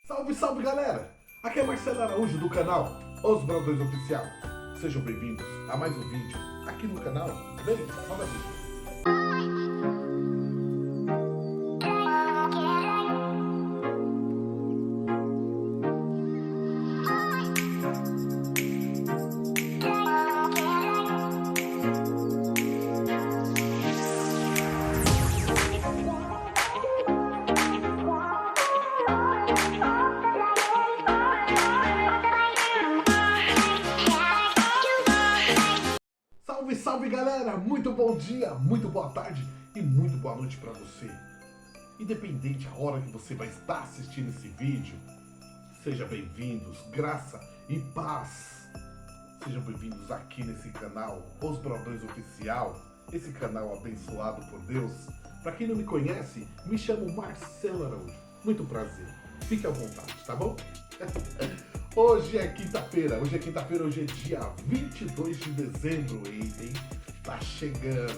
Salve, salve galera! Aqui é Marcelo Araújo do canal Os Brandões Oficial. Sejam bem-vindos a mais um vídeo aqui no canal. Vem, roda vídeo. Salve, salve galera! Muito bom dia, muito boa tarde e muito boa noite para você. Independente da hora que você vai estar assistindo esse vídeo, sejam bem-vindos, graça e paz. Sejam bem-vindos aqui nesse canal, Os Brandões Oficial, esse canal abençoado por Deus. Para quem não me conhece, me chamo Marcelo Araújo. Muito prazer. Fique à vontade, tá bom? Hoje é quinta-feira, hoje é dia 22 de dezembro, eita, hein? Tá chegando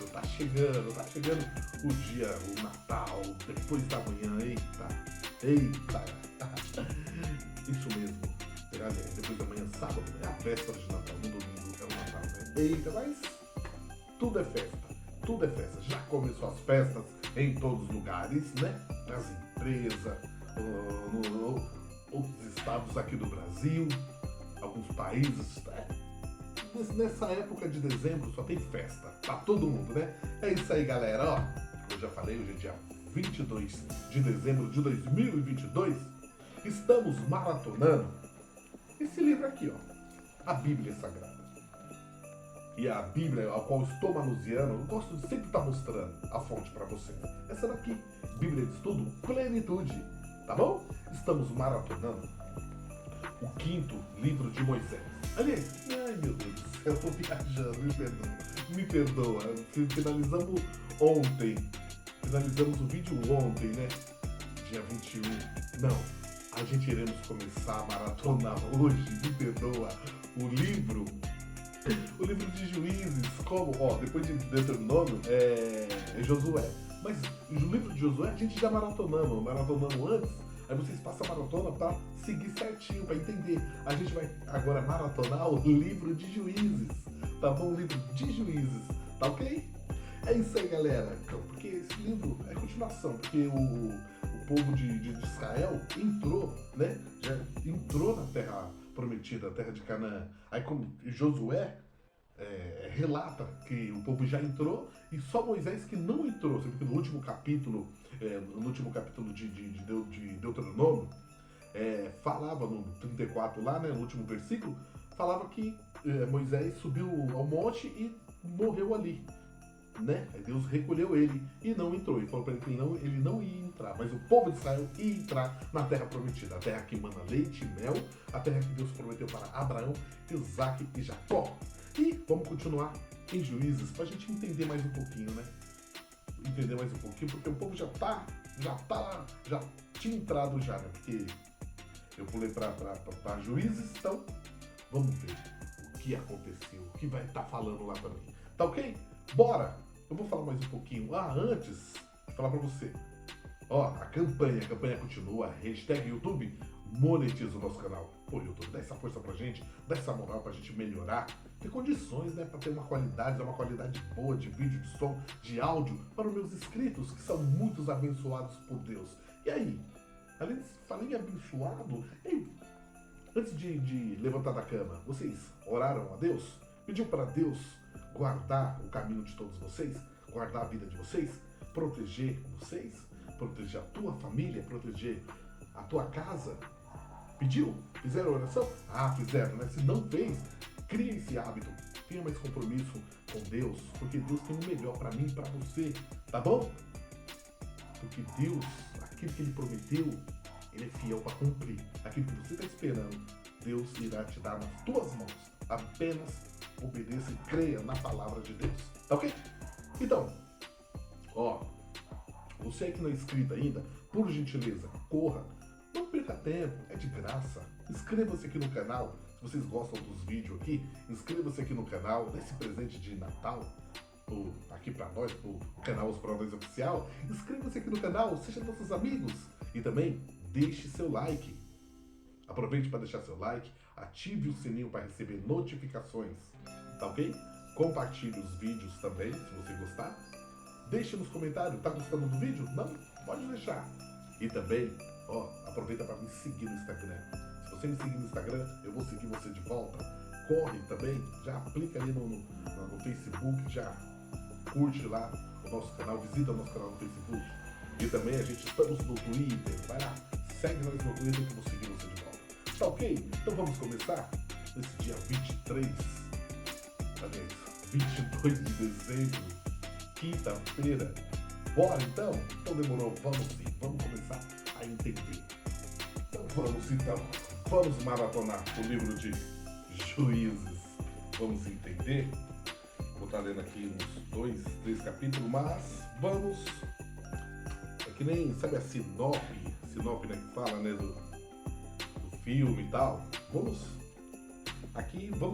o dia, o Natal, depois da manhã, eita. Isso mesmo, depois da manhã, sábado, é a véspera de Natal, no domingo é o Natal, né? Eita, mas tudo é festa, já começou as festas em todos os lugares, né? Nas empresas, outros estados aqui do Brasil, alguns países. Nessa época de dezembro só tem festa, pra todo mundo, né? É isso aí, galera, ó. Eu já falei, hoje é dia 22 de dezembro de 2022. Estamos maratonando esse livro aqui, ó, a Bíblia Sagrada. E a Bíblia, a qual estou manuseando, eu gosto de sempre estar mostrando a fonte para vocês. Essa daqui, Bíblia de Estudo, Plenitude. Tá bom? Estamos maratonando o 5º livro de Moisés. Aliás, ai meu Deus do céu, eu tô viajando, me perdoa. Finalizamos ontem. Finalizamos o vídeo ontem, né? Dia 21. Não, a gente iremos começar a maratonar hoje, me perdoa, o livro de Juízes, como, ó, depois de Deuteronômio, é Josué. Mas o livro de Josué a gente já maratonamos antes, aí vocês passam a maratona para seguir certinho, para entender. A gente vai agora maratonar o livro de Juízes, tá bom? O livro de Juízes, tá ok? É isso aí, galera. Então, porque esse livro é continuação, porque o povo de Israel entrou, né? Já entrou na terra prometida, a terra de Canaã. Aí como Josué relata que o povo já entrou e só Moisés que não entrou. Você viu que no último capítulo de Deuteronômio, falava no 34 lá, né, no último versículo, falava que Moisés subiu ao monte e morreu ali, né? Aí Deus recolheu ele e não entrou. Ele falou para ele que ele não ia entrar, mas o povo de Israel ia entrar na terra prometida, a terra que emana leite e mel, a terra que Deus prometeu para Abraão, Isaque e Jacó. E vamos continuar em Juízes para a gente entender mais um pouquinho, né? Porque o povo já tinha entrado já, né? Porque eu pulei para Juízes, então vamos ver o que aconteceu, o que vai estar falando lá também. Tá ok? Bora! Eu vou falar mais um pouquinho. Antes de falar para você, ó, a campanha continua, hashtag YouTube monetiza o nosso canal. Pô, YouTube, dá essa força pra gente, dá essa moral pra gente melhorar, ter condições, né, pra ter uma qualidade boa de vídeo, de som, de áudio para os meus inscritos, que são muitos abençoados por Deus. E aí, além de falar em abençoado, antes de levantar da cama, vocês oraram a Deus? Pediu para Deus guardar o caminho de todos vocês, guardar a vida de vocês, proteger vocês, proteger a tua família, proteger a tua casa? Pediu? Fizeram oração? Fizeram, né? Se não fez, cria esse hábito. Tenha mais compromisso com Deus, porque Deus tem o melhor para mim e para você, tá bom? Porque Deus, aquilo que Ele prometeu, Ele é fiel para cumprir. Aquilo que você está esperando, Deus irá te dar nas tuas mãos. Apenas obedeça e creia na palavra de Deus, tá ok? Então, ó, você que não é inscrito ainda, por gentileza, corra. Não perca tempo, é de graça. Inscreva-se aqui no canal. Se vocês gostam dos vídeos aqui, inscreva-se aqui no canal. Dê esse presente de Natal aqui pra nós, pro canal Os Brandões Oficial. Inscreva-se aqui no canal, seja nossos amigos. E também deixe seu like. Aproveite para deixar seu like, ative o sininho para receber notificações, tá ok? Compartilhe os vídeos também, se você gostar. Deixe nos comentários, tá gostando do vídeo? Não? Pode deixar. E também, aproveita para me seguir no Instagram. Se você me seguir no Instagram, eu vou seguir você de volta. Corre também, já aplica ali no Facebook, já curte lá o nosso canal, visita o nosso canal no Facebook. E também a gente estamos no Twitter, vai lá, segue nós no Twitter que eu vou seguir você de volta. Tá ok? Então vamos começar nesse dia 23, aliás, 22 de dezembro, quinta-feira. Bora então? Então demorou, vamos sim, vamos começar a entender. Então vamos maratonar o livro de Juízes. Vamos entender. Vou estar lendo aqui uns 2, 3 capítulos, mas vamos. É que nem, sabe a sinopse, né, que fala, né, do filme e tal. Vamos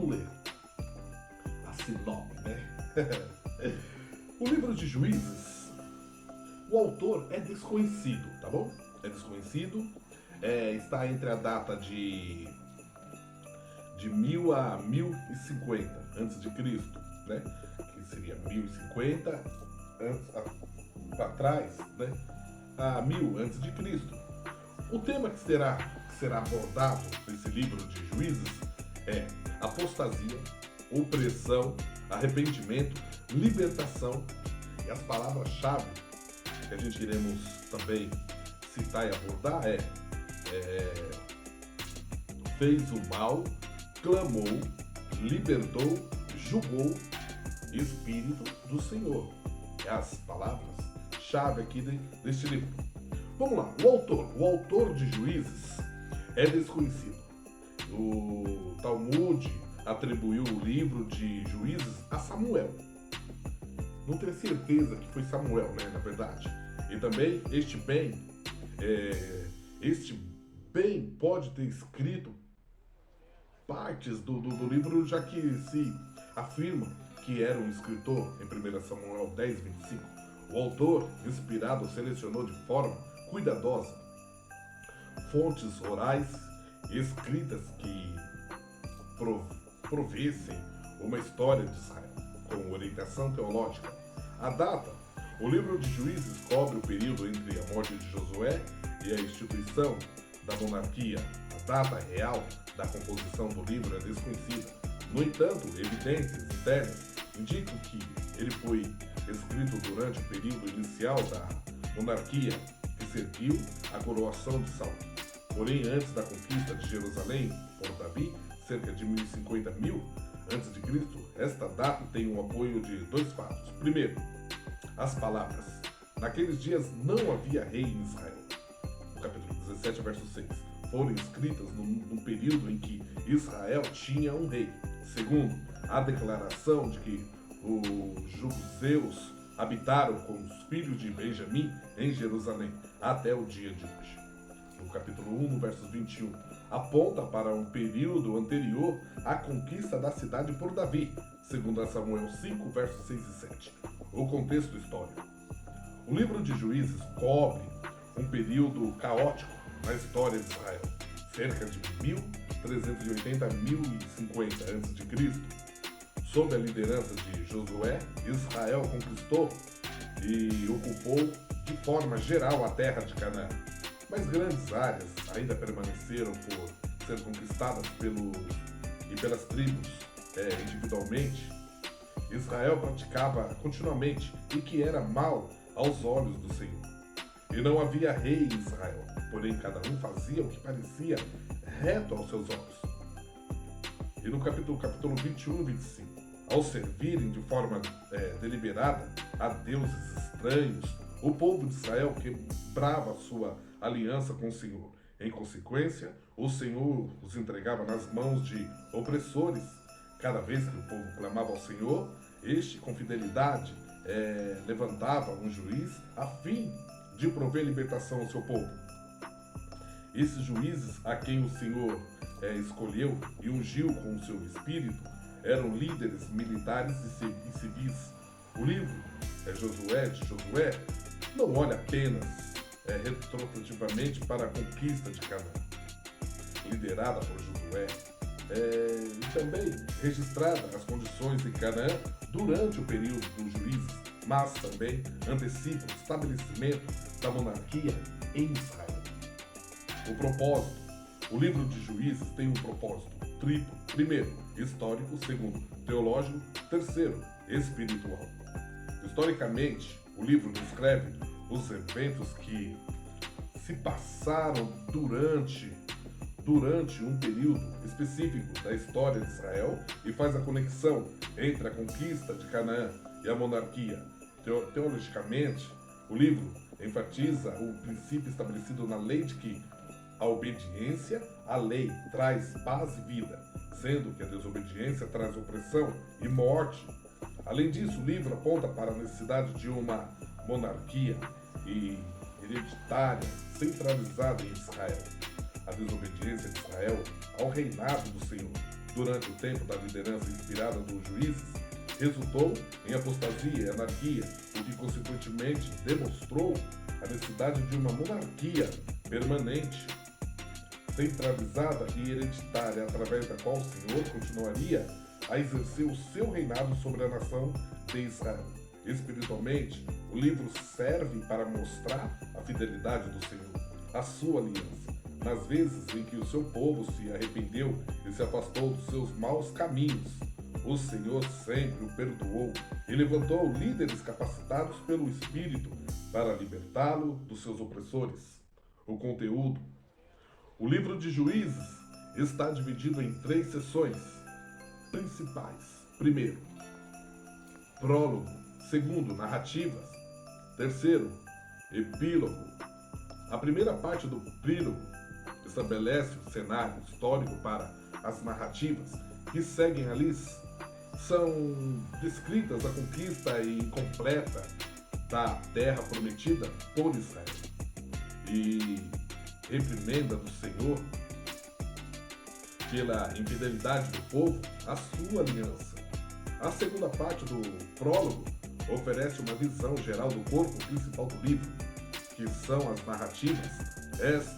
ler a sinopse, né? O livro de Juízes, o autor é desconhecido, tá bom? É desconhecido, está entre a data de 1000 a 1050 antes de Cristo, né? Que seria 1050 para trás, né? A 1000 antes de Cristo. O tema que será abordado nesse livro de Juízes é apostasia, opressão, arrependimento, libertação, e as palavras-chave que a gente iremos também citar e abordar fez o mal, clamou, libertou, julgou, Espírito do Senhor. É as palavras-chave aqui deste livro. Vamos lá, o autor de Juízes é desconhecido. O Talmud atribuiu o livro de Juízes a Samuel. Não tenho certeza que foi Samuel, né, na verdade. E também este bem pode ter escrito partes do livro, já que se afirma que era um escritor em 1 Samuel 10, 25. O autor, inspirado, selecionou de forma cuidadosa fontes orais escritas que provessem uma história de Israel, com orientação teológica. A data, o livro de Juízes cobre o período entre a morte de Josué e a instituição da monarquia. A data real da composição do livro é desconhecida. No entanto, evidências internas indicam que ele foi escrito durante o período inicial da monarquia que seguiu a coroação de Saul. Porém, antes da conquista de Jerusalém por Davi, cerca de 1050 a.C., esta data tem o apoio de dois fatos. Primeiro, as palavras. Naqueles dias não havia rei em Israel. No capítulo 17, verso 6. Foram escritas num período em que Israel tinha um rei. Segundo, a declaração de que os judeus habitaram com os filhos de Benjamim em Jerusalém até o dia de hoje. No capítulo 1, no versos 21, aponta para um período anterior à conquista da cidade por Davi, segundo Samuel 5, versos 6 e 7. O contexto histórico. O livro de Juízes cobre um período caótico na história de Israel, cerca de 1380 a 1050 a.C. Sob a liderança de Josué, Israel conquistou e ocupou de forma geral a terra de Canaã. Mas grandes áreas ainda permaneceram por ser conquistadas pelas tribos individualmente. Israel praticava continuamente e que era mal aos olhos do Senhor. E não havia rei em Israel, porém cada um fazia o que parecia reto aos seus olhos. E no capítulo 21 e 25, ao servirem de forma deliberada a deuses estranhos, o povo de Israel quebrava sua aliança com o Senhor. Em consequência, o Senhor os entregava nas mãos de opressores. Cada vez que o povo clamava ao Senhor, este, com fidelidade, levantava um juiz a fim de prover libertação ao seu povo. Esses juízes, a quem o Senhor escolheu e ungiu com o seu espírito, eram líderes militares e civis. O livro de Josué não olha apenas retrospectivamente para a conquista de Canaã. liderada por Josué, e também registrada as condições em Canaã durante o período dos juízes, mas também antecipa o estabelecimento da monarquia em Israel. O propósito. O livro de Juízes tem um propósito triplo. Primeiro, histórico. Segundo, teológico. Terceiro, espiritual. Historicamente, o livro descreve os eventos que se passaram durante um período específico da história de Israel e faz a conexão entre a conquista de Canaã e a monarquia. Teologicamente, o livro enfatiza o princípio estabelecido na lei de que a obediência à lei traz paz e vida, sendo que a desobediência traz opressão e morte. Além disso, o livro aponta para a necessidade de uma monarquia hereditária centralizada em Israel. A desobediência de Israel ao reinado do Senhor durante o tempo da liderança inspirada dos juízes resultou em apostasia e anarquia, o que consequentemente demonstrou a necessidade de uma monarquia permanente, centralizada e hereditária, através da qual o Senhor continuaria a exercer o seu reinado sobre a nação de Israel. Espiritualmente, o livro serve para mostrar a fidelidade do Senhor, a sua aliança, nas vezes em que o seu povo se arrependeu e se afastou dos seus maus caminhos. O Senhor sempre o perdoou e levantou líderes capacitados pelo Espírito para libertá-lo dos seus opressores. O conteúdo. O livro de Juízes está dividido em 3 seções principais. Primeiro, prólogo. Segundo, narrativas. Terceiro, epílogo. A primeira parte do prólogo estabelece o cenário histórico para as narrativas que seguem ali. São descritas a conquista incompleta da terra prometida por Israel e reprimenda do Senhor pela infidelidade do povo à sua aliança. A segunda parte do prólogo oferece uma visão geral do corpo principal do livro, que são as narrativas. Estas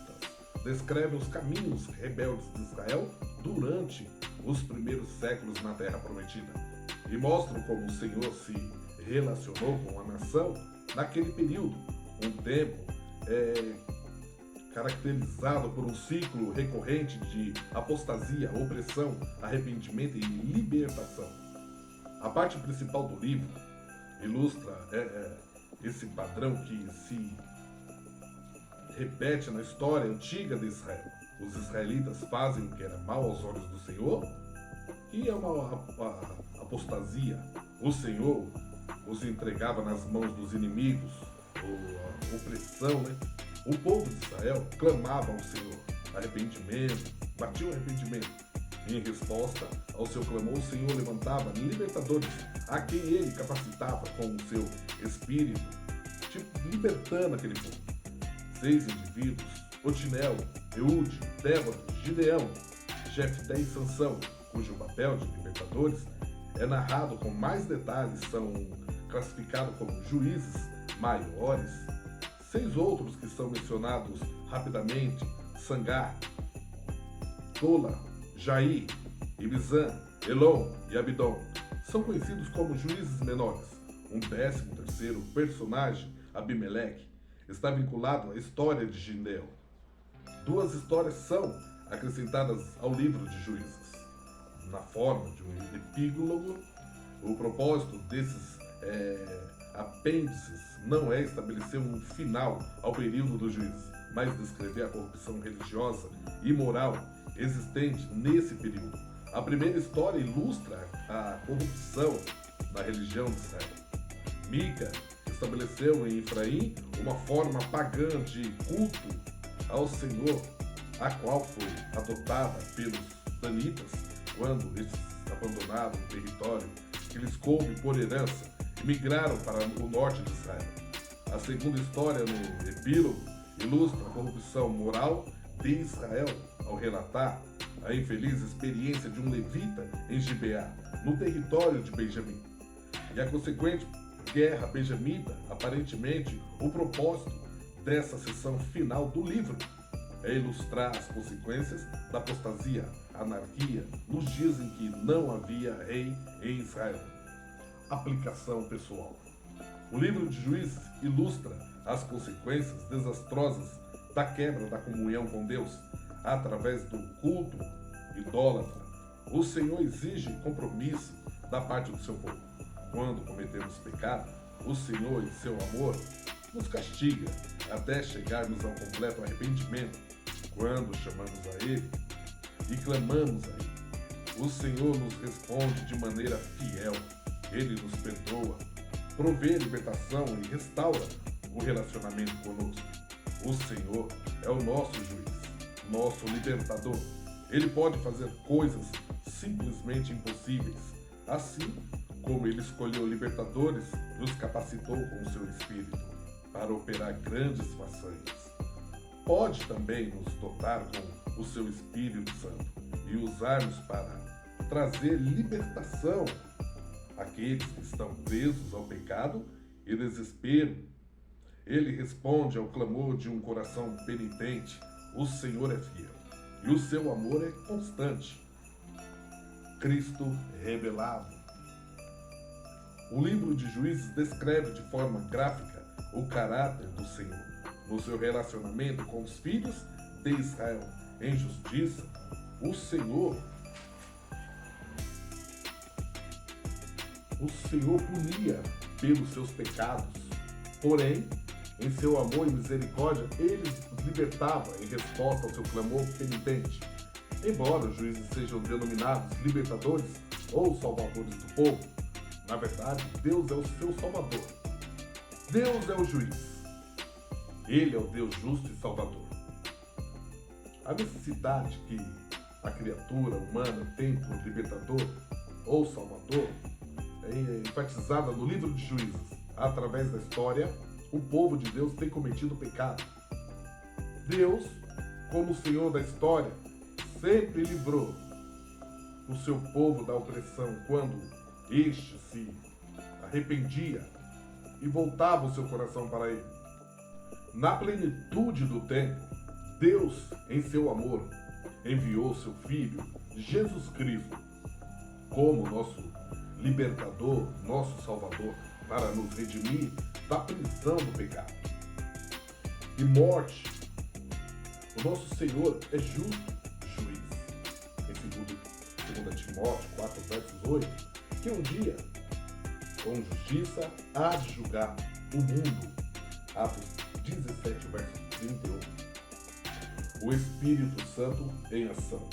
descrevem os caminhos rebeldes de Israel durante os primeiros séculos na Terra Prometida e mostram como o Senhor se relacionou com a nação naquele período, um tempo caracterizado por um ciclo recorrente de apostasia, opressão, arrependimento e libertação. A parte principal do livro ilustra esse padrão que se repete na história antiga de Israel. Os israelitas fazem o que era mal aos olhos do Senhor e é uma apostasia. O Senhor os entregava nas mãos dos inimigos, a opressão, né? O povo de Israel clamava ao Senhor arrependimento, batia o arrependimento. Em resposta ao seu clamor, o Senhor levantava libertadores a quem ele capacitava com o seu espírito, libertando aquele povo. 6 indivíduos: Otinel, Eude, Débora, Gideão, Jefté e Sansão, cujo papel de libertadores é narrado com mais detalhes, são classificados como juízes maiores. 6 outros que são mencionados rapidamente: Sangar, Tola, Jair, Ibizan, Elon e Abidom, são conhecidos como juízes menores. Um 13º personagem, Abimeleque, está vinculado à história de Gideão. 2 histórias são acrescentadas ao livro de Juízes, na forma de um epílogo. O propósito desses apêndices não é estabelecer um final ao período dos juízes, mas descrever a corrupção religiosa e moral existente nesse período. A primeira história ilustra a corrupção da religião de Israel. Mica estabeleceu em Efraim uma forma pagã de culto ao Senhor, a qual foi adotada pelos danitas quando eles abandonaram o território que lhes coube por herança e migraram para o norte de Israel. A segunda história, no epílogo, ilustra a corrupção moral de Israel ao relatar a infeliz experiência de um levita em Gibeá, no território de Benjamim, e a consequente guerra benjamita, aparentemente o propósito dessa seção final do livro. é ilustrar as consequências da apostasia, anarquia, nos dias em que não havia rei em Israel. Aplicação pessoal. O livro de Juízes ilustra as consequências desastrosas da quebra da comunhão com Deus através do culto idólatra. O Senhor exige compromisso da parte do seu povo. Quando cometemos pecado, o Senhor, em seu amor, nos castiga até chegarmos ao completo arrependimento. Quando chamamos a Ele e clamamos a Ele, o Senhor nos responde de maneira fiel. Ele nos perdoa, provê libertação e restaura o relacionamento conosco. O Senhor é o nosso juiz, nosso libertador. Ele pode fazer coisas simplesmente impossíveis. Assim como Ele escolheu libertadores e os capacitou com o seu Espírito para operar grandes façanhas. Pode também nos dotar com o seu Espírito Santo e usar-nos para trazer libertação àqueles que estão presos ao pecado e desespero. Ele responde ao clamor de um coração penitente. O Senhor é fiel e o seu amor é constante. Cristo revelado. O livro de Juízes descreve de forma gráfica o caráter do Senhor no seu relacionamento com os filhos de Israel. Em justiça, o Senhor punia pelos seus pecados, porém, em seu amor e misericórdia, ele os libertava em resposta ao seu clamor penitente. Embora os juízes sejam denominados libertadores ou salvadores do povo, na verdade, Deus é o seu salvador. Deus é o juiz. Ele é o Deus justo e salvador. A necessidade que a criatura humana tem por libertador ou salvador é enfatizada no livro de Juízes. Através da história, o povo de Deus tem cometido pecado. Deus, como o Senhor da história, sempre livrou o seu povo da opressão quando este se arrependia e voltava o seu coração para ele. Na plenitude do tempo, Deus, em seu amor, enviou seu Filho, Jesus Cristo, como nosso libertador, nosso Salvador, para nos redimir da prisão do pecado e morte. O nosso Senhor é justo juiz. Em 2 Timóteo 4, versos 8, que um dia, com justiça, há de julgar o mundo. Atos 17, verso 31. O Espírito Santo em ação.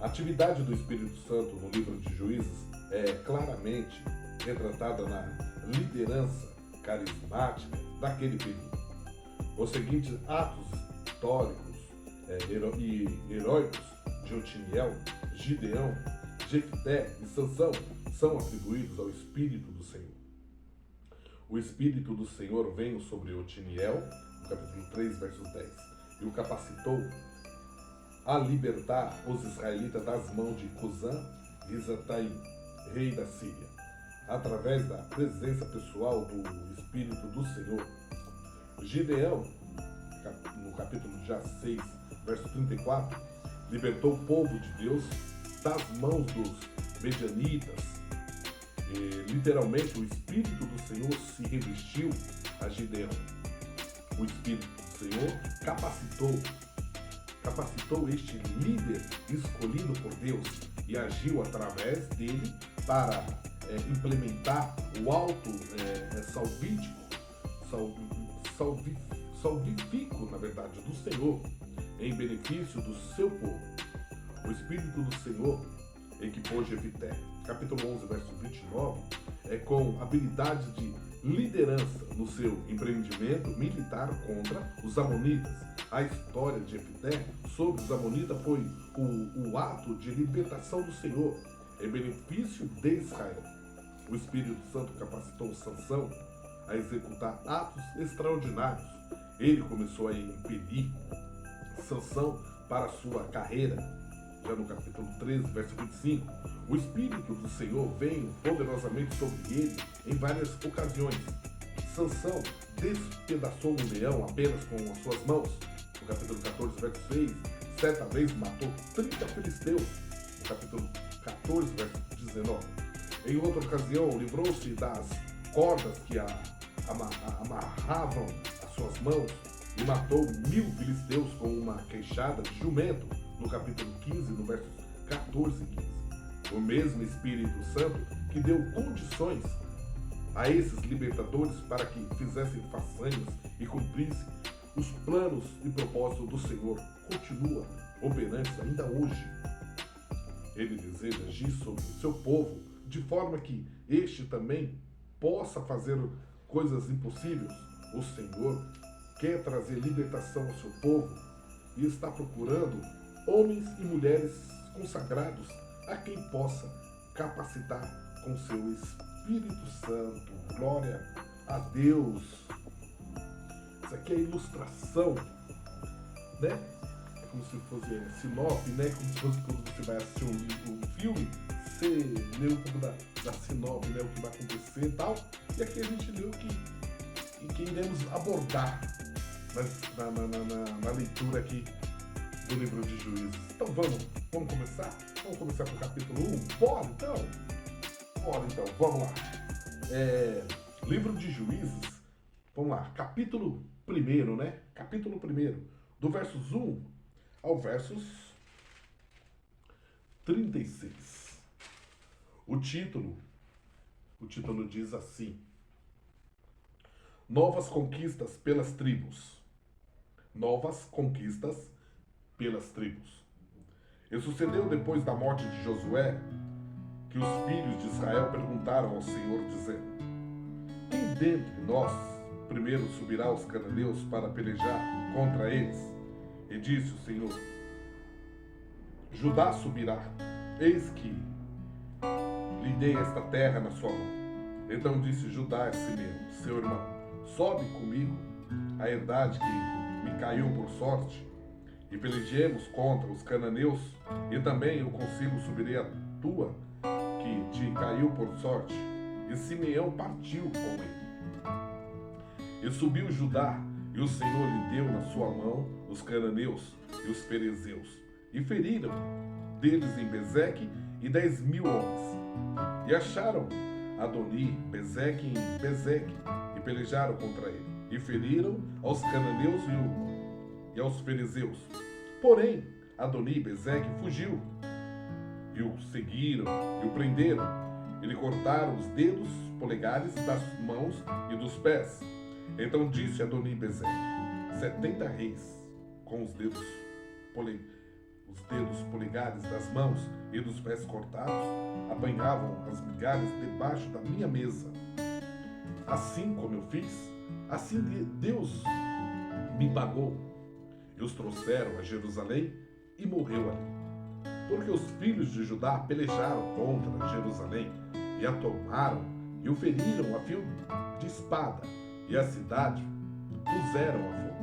A atividade do Espírito Santo no livro de Juízes é claramente retratada na liderança carismática daquele período. Os seguintes atos históricos e heróicos de Otiniel, Gideão, Jefté e Sansão são atribuídos ao Espírito do Senhor. O Espírito do Senhor veio sobre Otiniel, no capítulo 3, verso 10, e o capacitou a libertar os israelitas das mãos de Cusã e Zataim, rei da Síria, através da presença pessoal do Espírito do Senhor. Gideão, no capítulo 6, verso 34, libertou o povo de Deus das mãos dos medianitas. Literalmente, o Espírito do Senhor se revestiu a Gideão. O Espírito do Senhor capacitou este líder escolhido por Deus e agiu através dele para implementar o alto salvífico, na verdade, do Senhor, em benefício do seu povo. O Espírito do Senhor equipou Jefté, capítulo 11, verso 29, com habilidades de liderança no seu empreendimento militar contra os amonitas. A história de Jefté sobre os amonitas foi o ato de libertação do Senhor em benefício de Israel. O Espírito Santo capacitou Sansão a executar atos extraordinários. Ele começou a impedir Sansão para a sua carreira. Já no capítulo 13, verso 25, o Espírito do Senhor veio poderosamente sobre ele em várias ocasiões. Sansão despedaçou um leão apenas com as suas mãos. no capítulo 14, verso 6, certa vez matou 30 filisteus, no capítulo 14, verso 19. Em outra ocasião, livrou-se das cordas que amarravam as suas mãos e matou 1000 filisteus com uma queixada de jumento, no capítulo 15, no verso 14 e 15. O mesmo Espírito Santo que deu condições a esses libertadores para que fizessem façanhas e cumprissem os planos e propósitos do Senhor continua operante ainda hoje. Ele deseja agir sobre o seu povo de forma que este também possa fazer coisas impossíveis. O Senhor quer trazer libertação ao seu povo e está procurando homens e mulheres consagrados a quem possa capacitar com seu Espírito Santo. Glória a Deus. Isso aqui é ilustração, né? É como se fosse sinopse, né? Como se fosse quando você vai assistir um filme, você lê um pouco da sinopse, né? O que vai acontecer e tal. E aqui a gente lê o que iremos abordar na leitura aqui do livro de Juízes. Então vamos começar? Vamos começar com o capítulo 1? Bora então, vamos lá. Livro de Juízes, vamos lá, capítulo 1, né? Capítulo 1, do versos 1 ao versos 36. O título diz assim: Novas conquistas pelas tribos. Novas conquistas pelas tribos. E sucedeu depois da morte de Josué que os filhos de Israel perguntaram ao Senhor, dizendo: Quem dentre nós primeiro subirá aos cananeus para pelejar contra eles? E disse o Senhor: Judá subirá, eis que lhe dei esta terra na sua mão. Então disse Judá a Simeão, seu irmão: Sobe comigo a herdade que me caiu por sorte, e pelejemos contra os cananeus, e também eu consigo subirei a tua, que te caiu por sorte. E Simeão partiu com ele. E subiu Judá, e o Senhor lhe deu na sua mão os cananeus e os ferezeus, e feriram deles em Bezeque e 10.000 homens. E acharam Adoni, Bezeque em Bezeque, e pelejaram contra ele, e feriram aos cananeus e aos ferezeus. Porém, Adoni, Bezeque fugiu, e o seguiram, e o prenderam, e lhe cortaram os dedos polegares das mãos e dos pés. Então disse Adoni, Bezeque: 70 reis com os dedos polegares das mãos e dos pés cortados apanhavam as migalhas debaixo da minha mesa. Assim como eu fiz, assim Deus me pagou. E os trouxeram a Jerusalém e morreu ali. Porque os filhos de Judá pelejaram contra Jerusalém e a tomaram e o feriram a fio de espada, e a cidade puseram a fogo.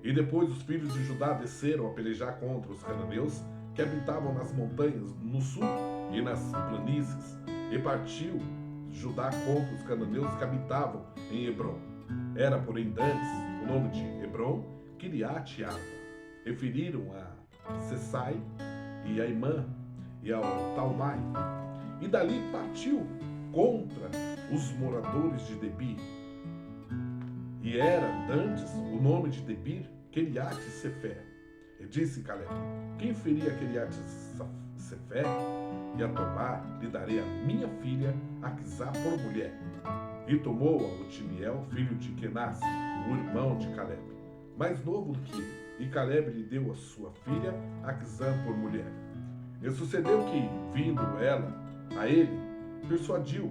E depois os filhos de Judá desceram a pelejar contra os cananeus que habitavam nas montanhas no sul e nas planícies, e partiu Judá contra os cananeus que habitavam em Hebrom. Era, porém, dantes o nome de Hebrom, Kiriat Arba. E feriram a Sesai e a Imã e ao Talmai. E dali partiu contra os moradores de Debir. E era dantes o nome de Debir, Kiriat Sefer. E disse Caleb: Quem ferir a Kiriat Sefer e a tomar, lhe darei a minha filha Aquisá por mulher. E tomou-a Otiniel, filho de Kenaz, o irmão de Caleb, mais novo do que ele. E Caleb lhe deu a sua filha Aquisã por mulher. E sucedeu que, vindo ela a ele, persuadiu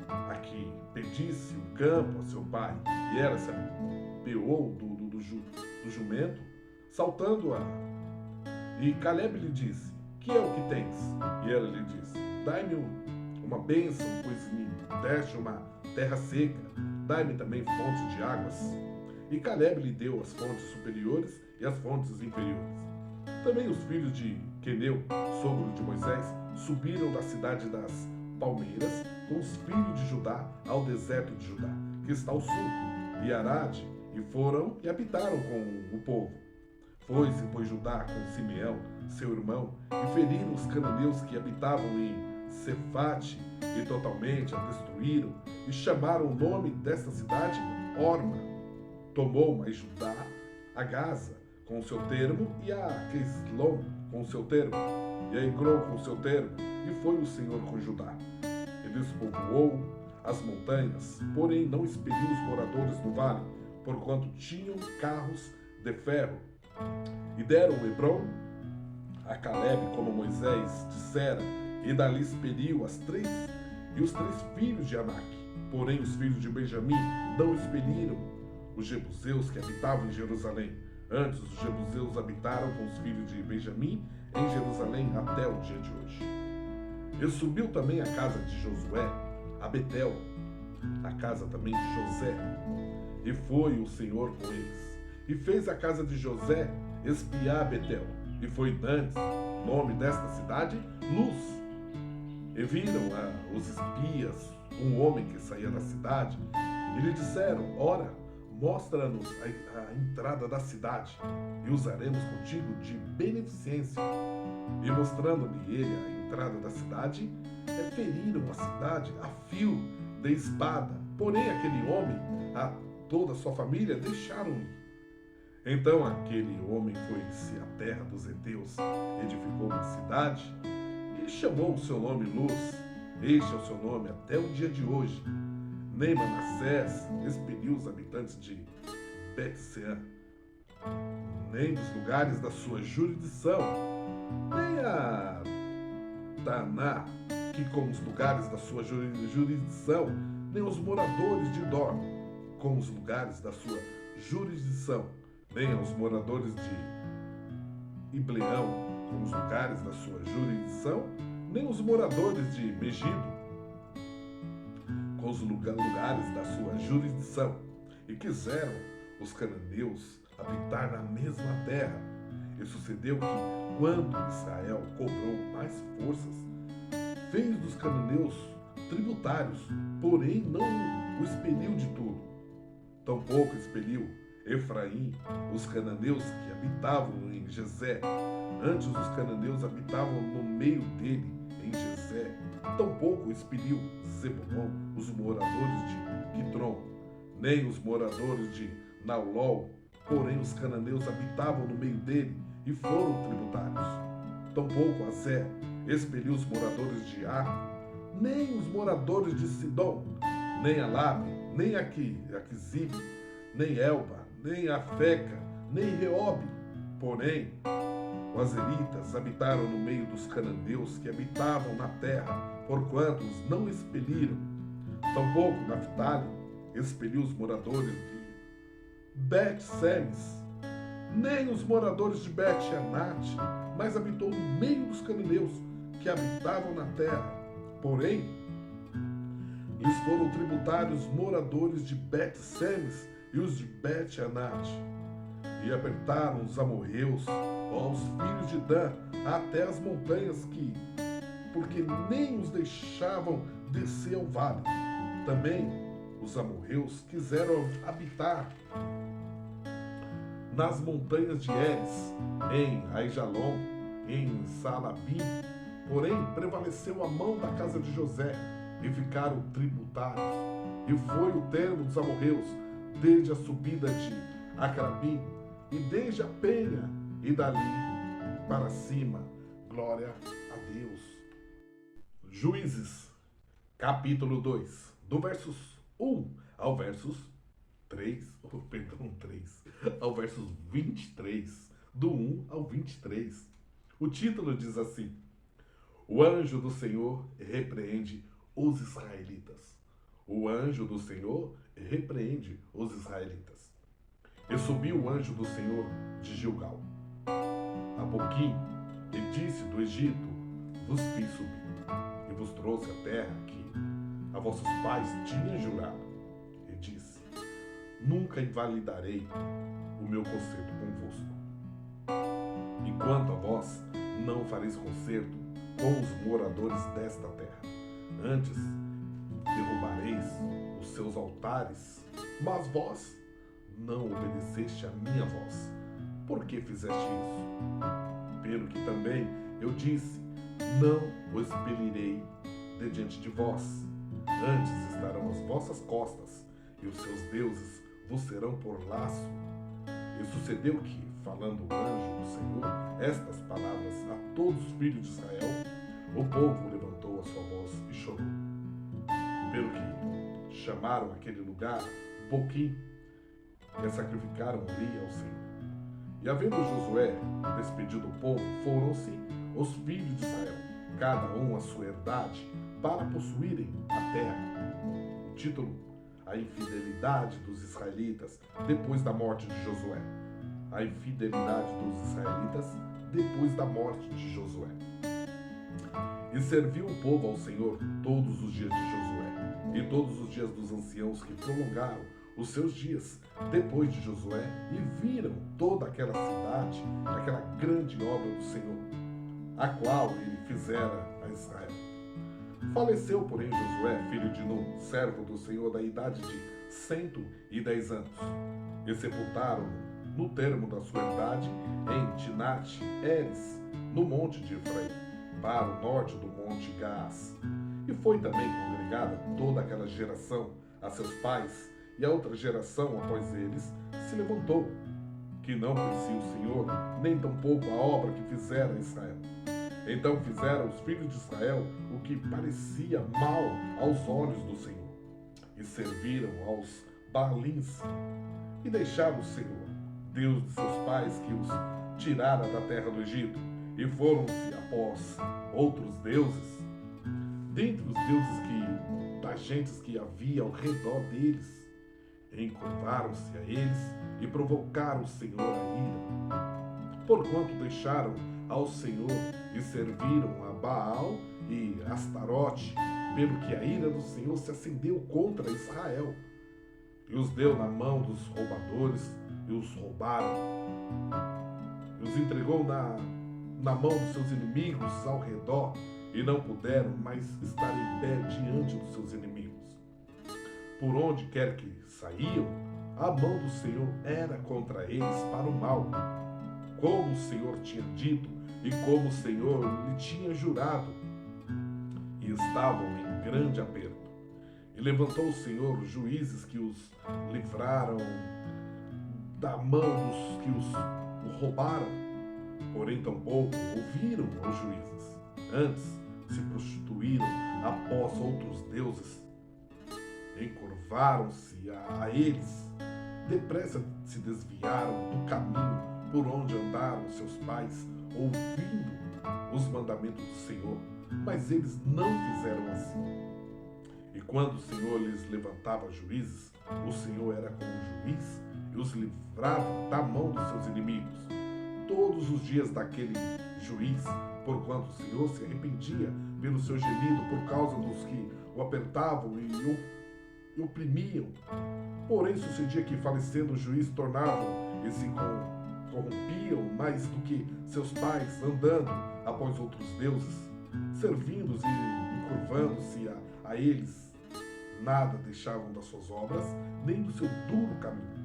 a que pedisse o campo a seu pai. E ela se apeou do jumento, saltando-a. E Caleb lhe disse: Que é o que tens? E ela lhe disse: Dai-me uma bênção, pois me deste uma terra seca. Dai-me também fontes de águas. E Caleb lhe deu as fontes superiores e as fontes inferiores. Também os filhos de Queneu, sogro de Moisés, subiram da cidade das palmeiras com os filhos de Judá ao deserto de Judá, que está ao sul, e Arade, e e foram e habitaram com o povo. Foi-se, pois, Judá com Simeão, seu irmão, e feriram os cananeus que habitavam em Cefate, e totalmente a destruíram, e chamaram o nome desta cidade Orma. Tomou, mais Judá, a Gaza com o seu termo, e a Queslom com o seu termo, e a Eglon com o seu termo, e foi o Senhor com Judá. Ele despovoou as montanhas, porém não expeliu os moradores do vale, porquanto tinham carros de ferro. E deram Hebron a Caleb, como Moisés dissera, e dali expeliu os três filhos de Anak. Porém os filhos de Benjamim não expeliram os jebuseus que habitavam em Jerusalém. Antes os jebuseus habitaram com os filhos de Benjamim em Jerusalém até o dia de hoje. E subiu também a casa de Josué a Betel, a casa também de José, e foi o Senhor com eles. E fez a casa de José espiar Betel, e foi dantes, nome desta cidade, Luz. E viram os espias um homem que saía da cidade, e lhe disseram: ora, mostra-nos a entrada da cidade, e usaremos contigo de beneficência. E mostrando-lhe ele a entrada da cidade, feriram a cidade a fio de espada. Porém aquele homem, a toda a sua família, deixaram ir. Então aquele homem foi-se à terra dos heteus, edificou uma cidade e chamou o seu nome Luz. Este é o seu nome até o dia de hoje. Nem Manassés expeliu os habitantes de Bet-sean, nem dos lugares da sua jurisdição, nem a Taná, que com os lugares da sua jurisdição, nem os moradores de Dor, com os lugares da sua jurisdição, nem aos moradores de Ibleão, com os lugares da sua jurisdição, nem os moradores de Megido, com os lugares da sua jurisdição. E quiseram os cananeus habitar na mesma terra. E sucedeu que, quando Israel cobrou mais forças, fez dos cananeus tributários, porém não o expeliu de tudo. Tampouco expeliu Efraim, os cananeus que habitavam em Gezé. Antes os cananeus habitavam no meio dele, em Gezé. Tampouco expeliu Zebulon, os moradores de Quitron, nem os moradores de Naulol. Porém os cananeus habitavam no meio dele e foram tributários. Tampouco Azé expeliu os moradores de Ar, nem os moradores de Sidom, nem Alabe, nem Aquizib, nem Elba, nem Afeca, nem Reobe. Porém, os azeritas habitaram no meio dos cananeus que habitavam na terra, porquanto os não expeliram. Tampouco Naphtali expeliu os moradores de Bet-Semes, nem os moradores de Bet-Anat, mas habitou no meio dos cananeus que habitavam na terra. Porém, lhes foram tributários os moradores de Bet-Semes e os de Bet-Anat. E apertaram os amorreus, aos filhos de Dan, até as montanhas porque nem os deixavam descer ao vale. Também os amorreus quiseram habitar nas montanhas de Eres, em Aijalon, em Salabim. Porém, prevaleceu a mão da casa de José, e ficaram tributários. E foi o termo dos amorreus, desde a subida de Acrabim, e desde a penha, e dali para cima. Glória a Deus. Juízes, capítulo 2, do versos 1 ao versos 3, ao versos 23, do 1 ao 23. O título diz assim: O anjo do Senhor repreende os israelitas. O anjo do Senhor repreende os israelitas. E subiu o anjo do Senhor de Gilgal a Boquim, e disse do Egito: Vos fiz subir, e vos trouxe a terra que a vossos pais tinha jurado. E disse: Nunca invalidarei o meu concerto convosco. E quanto a vós, não fareis concerto com os moradores desta terra. Antes derrubareis os seus altares, mas vós não obedeceste à minha voz? Por que fizeste isso? Pelo que também eu disse, não o expelirei de diante de vós. Antes estarão as vossas costas, e os seus deuses vos serão por laço. E sucedeu que, falando o anjo do Senhor estas palavras a todos os filhos de Israel, o povo levantou a sua voz e chorou. Pelo que chamaram aquele lugar Boquim, e sacrificaram ali ao Senhor. E havendo Josué despedido o povo, foram-se os filhos de Israel, cada um a sua herdade, para possuírem a terra. O título: A infidelidade dos israelitas depois da morte de Josué. A infidelidade dos israelitas depois da morte de Josué. E serviu o povo ao Senhor todos os dias de Josué, e todos os dias dos anciãos que prolongaram os seus dias depois de Josué, e viram toda aquela cidade, aquela grande obra do Senhor, a qual ele fizera a Israel. Faleceu, porém, Josué, filho de Nun, servo do Senhor, da idade de 110 anos, e sepultaram-no no termo da sua herdade em Timnat-Heres, no monte de Efraim, para o norte do monte Gaás. E foi também congregada toda aquela geração a seus pais, e a outra geração após eles se levantou, que não conhecia o Senhor, nem tampouco a obra que fizera Israel. Então fizeram os filhos de Israel o que parecia mal aos olhos do Senhor, e serviram aos Baalins, e deixaram o Senhor, Deus de seus pais, que os tirara da terra do Egito, e foram-se após outros deuses, dentre os deuses das gentes que havia ao redor deles, encurvaram-se a eles e provocaram o Senhor a ira, porquanto deixaram ao Senhor e serviram a Baal e Astarote, pelo que a ira do Senhor se acendeu contra Israel, e os deu na mão dos roubadores, e os roubaram, e os entregou na mão dos seus inimigos ao redor, e não puderam mais estar em pé diante dos seus inimigos. Por onde quer que saíam, a mão do Senhor era contra eles para o mal, como o Senhor tinha dito e como o Senhor lhe tinha jurado, e estavam em grande aperto. E levantou o Senhor juízes que os livraram da mão dos que os roubaram, porém tampouco ouviram aos juízes. Antes se prostituíram após outros deuses, encurvaram-se a eles, depressa se desviaram do caminho por onde andaram seus pais, ouvindo os mandamentos do Senhor, mas eles não fizeram assim. E quando o Senhor lhes levantava juízes, o Senhor era como um juiz e os livrava da mão dos seus inimigos todos os dias daquele juiz, porquanto o Senhor se arrependia pelo seu gemido por causa dos que o apertavam e oprimiam. Porém sucedia que, falecendo o juiz, tornavam e se corrompiam mais do que seus pais, andando após outros deuses, servindo-os e encurvando-se a eles. Nada deixavam das suas obras, nem do seu duro caminho.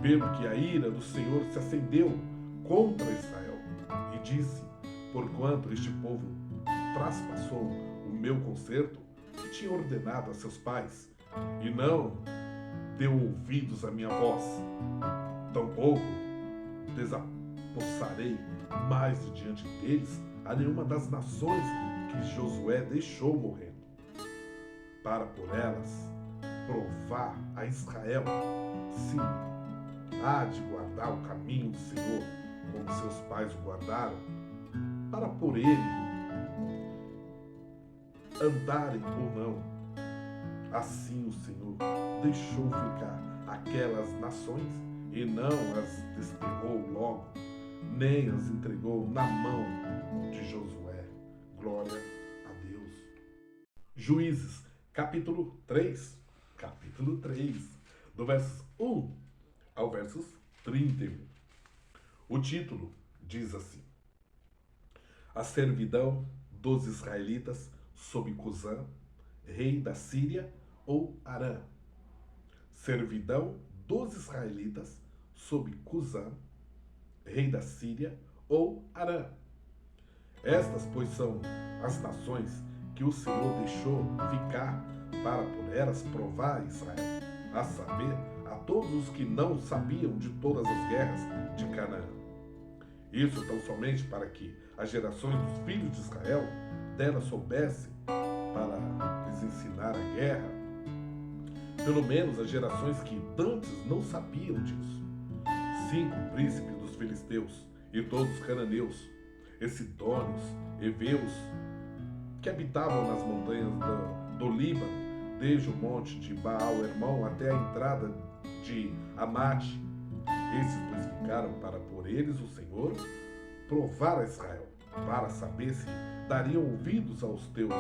Pelo que a ira do Senhor se acendeu contra Israel, e disse: porquanto este povo traspassou o meu concerto, que tinha ordenado a seus pais, e não deu ouvidos à minha voz, tampouco desapossarei mais de diante deles a nenhuma das nações que Josué deixou morrendo, para por elas provar a Israel se há de guardar o caminho do Senhor, como seus pais o guardaram, para por ele andarem ou não. Assim o Senhor deixou ficar aquelas nações e não as desterrou logo, nem as entregou na mão de Josué. Glória a Deus. Juízes, capítulo 3, do versos 1 ao versos 31. O título diz assim: A servidão dos israelitas sob Cusã, rei da Síria ou Arã. Servidão dos israelitas sob Cusã, rei da Síria, ou Arã. Estas, pois, são as nações que o Senhor deixou ficar para por elas provar Israel, a saber, a todos os que não sabiam de todas as guerras de Canaã. Isso tão somente para que as gerações dos filhos de Israel dela soubessem para lhes ensinar a guerra, pelo menos as gerações que dantes não sabiam disso. 5 príncipes dos filisteus e todos os cananeus, e sidônios, heveus, que habitavam nas montanhas do Líbano, desde o monte de Baal-Hermon até a entrada de Amate. Esses, pois, ficaram para por eles o Senhor provar a Israel, para saber se dariam ouvidos aos seus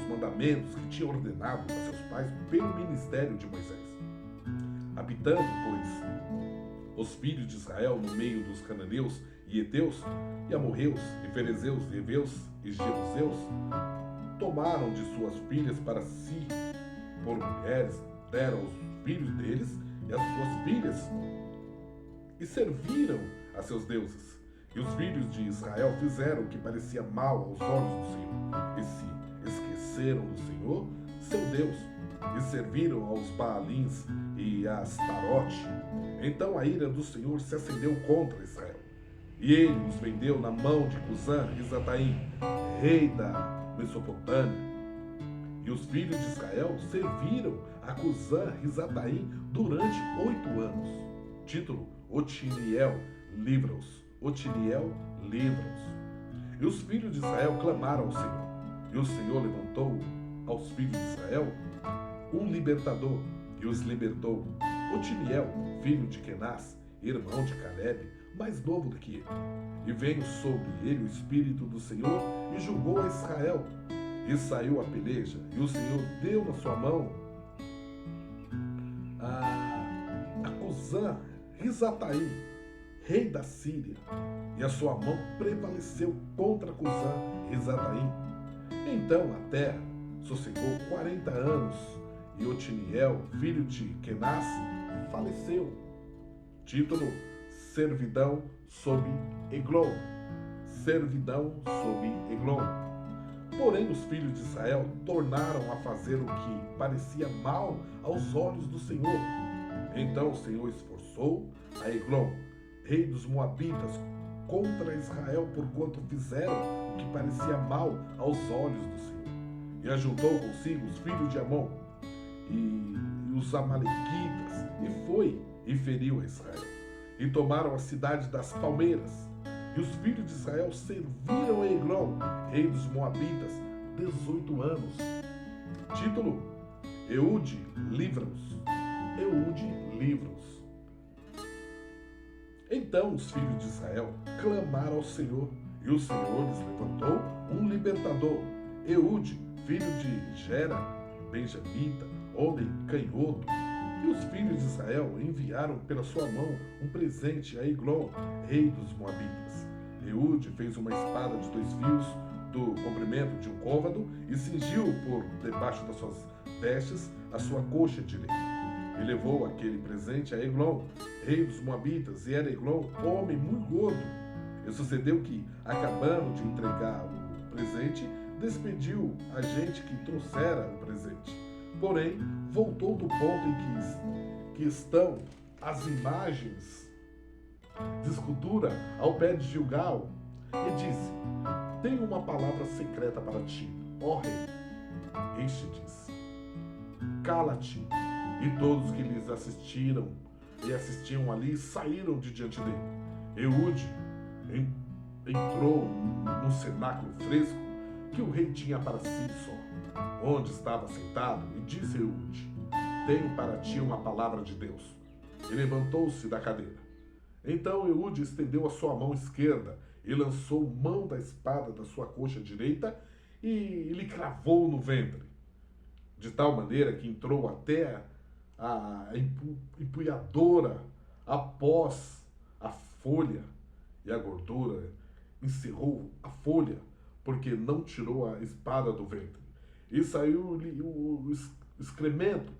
mandamentos que tinha ordenado a seus pais pelo ministério de Moisés. Habitando, pois, os filhos de Israel no meio dos cananeus e heteus, e amorreus, e ferezeus, e heveus, e jebuseus, tomaram de suas filhas para si por mulheres, deram os filhos deles e as suas filhas, e serviram a seus deuses. E os filhos de Israel fizeram o que parecia mal aos olhos do Senhor, e se esqueceram do Senhor, seu Deus, e serviram aos Baalins e a Astarote. Então a ira do Senhor se acendeu contra Israel, e ele os vendeu na mão de Cusã-Risataim, rei da Mesopotâmia. E os filhos de Israel serviram a Cusã-Risataim durante 8 anos. Título: Otiniel livra-os. Otiniel livra-os. E os filhos de Israel clamaram ao Senhor. E o Senhor levantou aos filhos de Israel um libertador, e os libertou. Otiniel, filho de Kenaz, irmão de Caleb, mais novo do que ele. E veio sobre ele o Espírito do Senhor e julgou a Israel. E saiu a peleja, e o Senhor deu na sua mão a Cusã-Risataim, rei da Síria, e a sua mão prevaleceu contra Cusã-Risataim. Então a terra sossegou 40 anos, e Otiniel, filho de Kenaz, faleceu. Título: Servidão sob Eglon. Servidão sob Eglon. Porém, os filhos de Israel tornaram a fazer o que parecia mal aos olhos do Senhor. Então o Senhor esforçou a Eglon, rei dos Moabitas, contra Israel, porquanto fizeram o que parecia mal aos olhos do Senhor. E ajuntou consigo os filhos de Amon e os Amalequitas, e foi e feriu a Israel. E tomaram a cidade das palmeiras. E os filhos de Israel serviram a Eglon, rei dos Moabitas, 18 anos. Título: Eude livra-os. Eude livra-os. Então os filhos de Israel clamaram ao Senhor, e o Senhor lhes levantou um libertador, Eude, filho de Gera, benjamita, homem canhoto. E os filhos de Israel enviaram pela sua mão um presente a Eglon, rei dos Moabitas. Eude fez uma espada de 2 fios do comprimento de um côvado e cingiu por debaixo das suas vestes a sua coxa direita. E levou aquele presente a Eglon, rei dos Moabitas, e era Eglon homem muito gordo. E sucedeu que, acabando de entregar o presente, despediu a gente que trouxera o presente. Porém, voltou do ponto em que estão as imagens de escultura ao pé de Gilgal, e disse: Tenho uma palavra secreta para ti, ó rei. Este disse: Cala-te. E todos que lhes assistiam ali saíram de diante dele. Eude entrou num cenáculo fresco que o rei tinha para si só, onde estava sentado, e disse a Eude: Tenho para ti uma palavra de Deus. E levantou-se da cadeira. Então Eude estendeu a sua mão esquerda e lançou mão da espada da sua coxa direita e lhe cravou no ventre, de tal maneira que entrou até a empunhadura após a folha, e a gordura encerrou a folha, porque não tirou a espada do ventre. E saiu-lhe o excremento,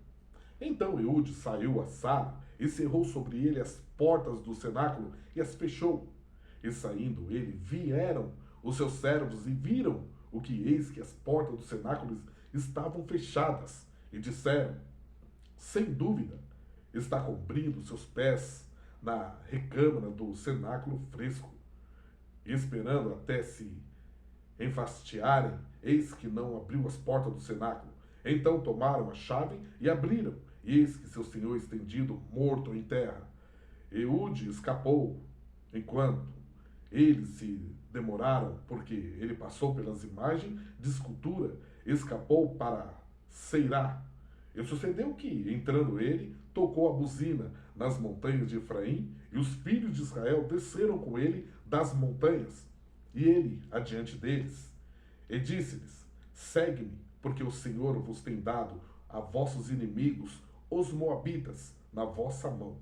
Então Eude saiu à sala e cerrou sobre ele as portas do cenáculo e as fechou. E saindo ele, vieram os seus servos e viram o que eis que as portas do cenáculo estavam fechadas. E disseram, sem dúvida, está cobrindo seus pés na recâmara do cenáculo fresco, e esperando até se enfastiarem, eis que não abriu as portas do cenáculo. Então tomaram a chave e abriram, e eis que seu senhor estendido, morto em terra. Eude escapou, enquanto eles se demoraram, porque ele passou pelas imagens de escultura, escapou para Seirá. E sucedeu que, entrando ele, tocou a buzina nas montanhas de Efraim, e os filhos de Israel desceram com ele das montanhas, e ele adiante deles. E disse-lhes, segue-me, porque o Senhor vos tem dado a vossos inimigos, os moabitas, na vossa mão.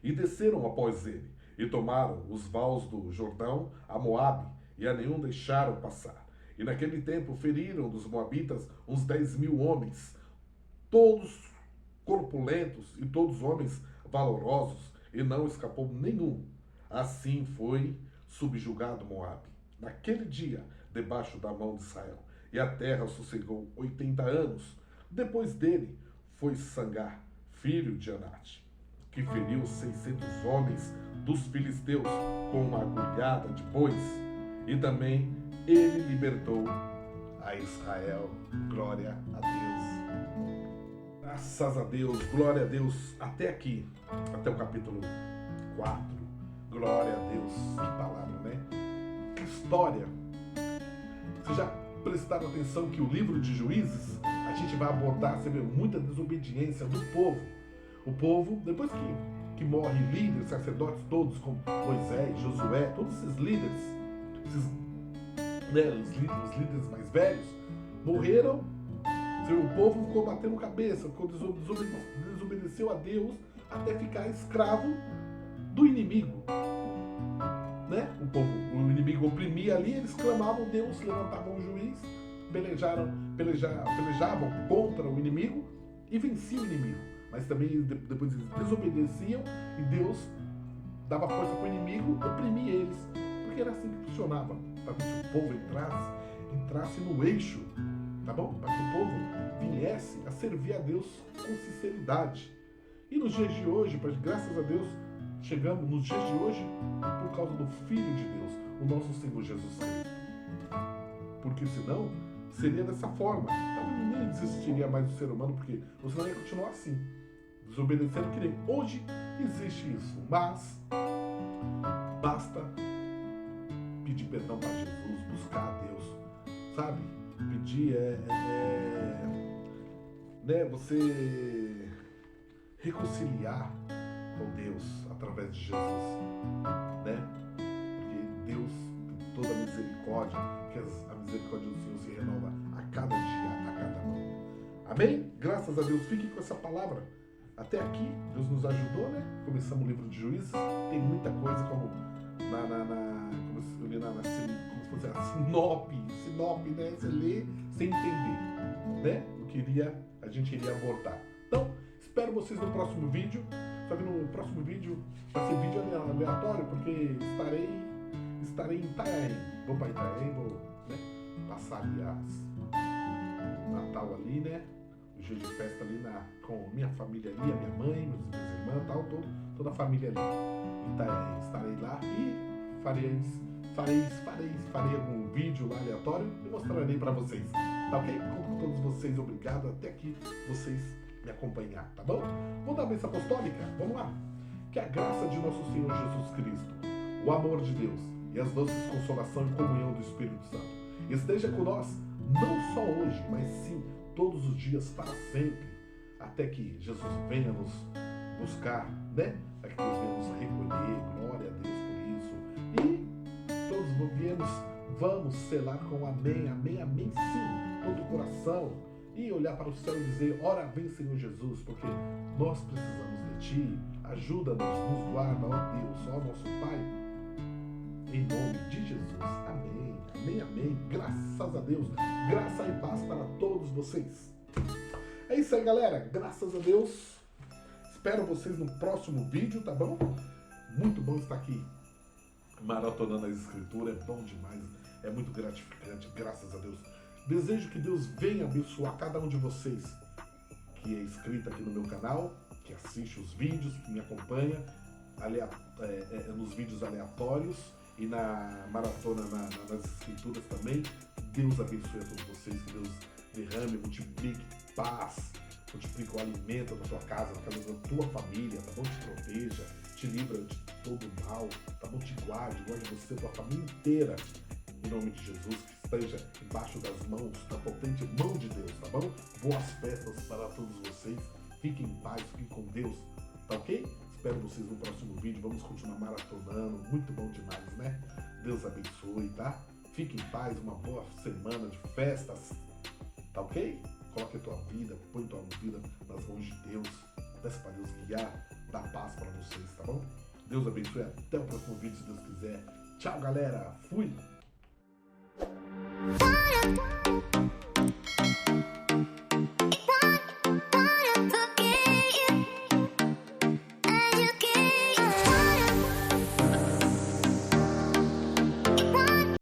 E desceram após ele, e tomaram os vales do Jordão a Moabe, e a nenhum deixaram passar. E naquele tempo feriram dos moabitas uns 10.000 homens, todos corpulentos e todos homens valorosos, e não escapou nenhum. Assim foi subjugado Moabe, naquele dia, debaixo da mão de Israel. E a terra sossegou 80 anos. Depois dele foi Sangar, filho de Anate, que feriu 600 homens dos filisteus com uma agulhada de bois. E também ele libertou a Israel. Glória a Deus. Graças a Deus, glória a Deus. Até aqui, até o capítulo 4. Glória a Deus. Que palavra, né? Que história. Vocês já prestaram atenção que o livro de Juízes, a gente vai abordar, você vê, muita desobediência do povo. O povo, depois que morre líderes, sacerdotes todos, como Moisés, Josué, todos esses líderes, os líderes mais velhos, morreram. O povo ficou batendo cabeça, ficou desobedeceu a Deus até ficar escravo do inimigo. Né? O inimigo oprimia ali, eles clamavam a Deus, levantavam um juiz, pelejavam contra o inimigo e venciam o inimigo. Mas também depois eles desobedeciam e Deus dava força para o inimigo, oprimia eles. Porque era assim que funcionava, para que o povo entrasse no eixo, tá bom? Para que o povo viesse a servir a Deus com sinceridade. E nos dias de hoje, graças a Deus, chegamos nos dias de hoje por causa do Filho de Deus, o nosso Senhor Jesus Cristo. Porque senão seria dessa forma. Então nem existiria mais o ser humano, porque o senão ia continuar assim, desobedecendo que nem hoje existe isso. Mas basta pedir perdão para Jesus, buscar a Deus, sabe? Pedir né, você reconciliar com Deus através de Jesus, né? Porque Deus tem toda a misericórdia, que a misericórdia do Senhor se renova a cada dia, a cada manhã. Amém? Graças a Deus. Fique com essa palavra. Até aqui, Deus nos ajudou, né? Começamos o livro de Juízes. Tem muita coisa como como se fosse a sinop, né? Você lê sem entender, né? A gente iria abordar. Então, espero vocês no próximo vídeo. Só que no próximo vídeo vai ser vídeo aleatório, porque estarei em Itanhaém. Vou para Itanhaém, vou, né, passar ali Natal ali, né? O dia de festa ali com minha família ali, a minha mãe, minhas irmãs, tal, toda a família ali. Itanhaém. Estarei lá e farei algum vídeo lá aleatório e mostrarei para vocês. Tá ok? Conto com todos vocês. Obrigado até aqui vocês me acompanhar, tá bom? Vamos dar a bênção apostólica? Vamos lá. Que a graça de nosso Senhor Jesus Cristo, o amor de Deus e as doces consolação e comunhão do Espírito Santo esteja com nós, não só hoje, mas sim todos os dias para sempre, até que Jesus venha nos buscar, né? Para que nós venhamos recolher. Glória a Deus por isso. E todos vamos selar com amém, amém, amém, sim, todo o coração. E olhar para o céu e dizer, ora vem Senhor Jesus, porque nós precisamos de Ti, ajuda-nos, nos guarda, ó Deus, ó nosso Pai, em nome de Jesus, amém, amém, amém, graças a Deus, graça e paz para todos vocês. É isso. isso aí, galera. Graças a Deus. Espero vocês no próximo vídeo, tá bom? Muito bom estar aqui maratonando as escrituras. É bom demais. É muito gratificante, graças a Deus. Desejo que Deus venha abençoar cada um de vocês que é inscrito aqui no meu canal, que assiste os vídeos, que me acompanha nos vídeos aleatórios e na maratona nas escrituras também. Deus abençoe a todos vocês, que Deus derrame, multiplique paz, multiplique o alimento na tua casa, na casa da tua família, tá bom? Te proteja, te livra de todo mal, tá bom? Te guarde você, tua família inteira, em nome de Jesus, que esteja embaixo das mãos, da potente mão de Deus, tá bom? Boas festas para todos vocês, fiquem em paz, fiquem com Deus, tá ok? Espero vocês no próximo vídeo, vamos continuar maratonando, muito bom demais, né? Deus abençoe, tá? Fique em paz, uma boa semana de festas, tá ok? Coloque a tua vida, põe tua vida nas mãos de Deus, peça para Deus guiar, dar paz para vocês, tá bom? Deus abençoe, até o próximo vídeo, se Deus quiser. Tchau, galera, fui!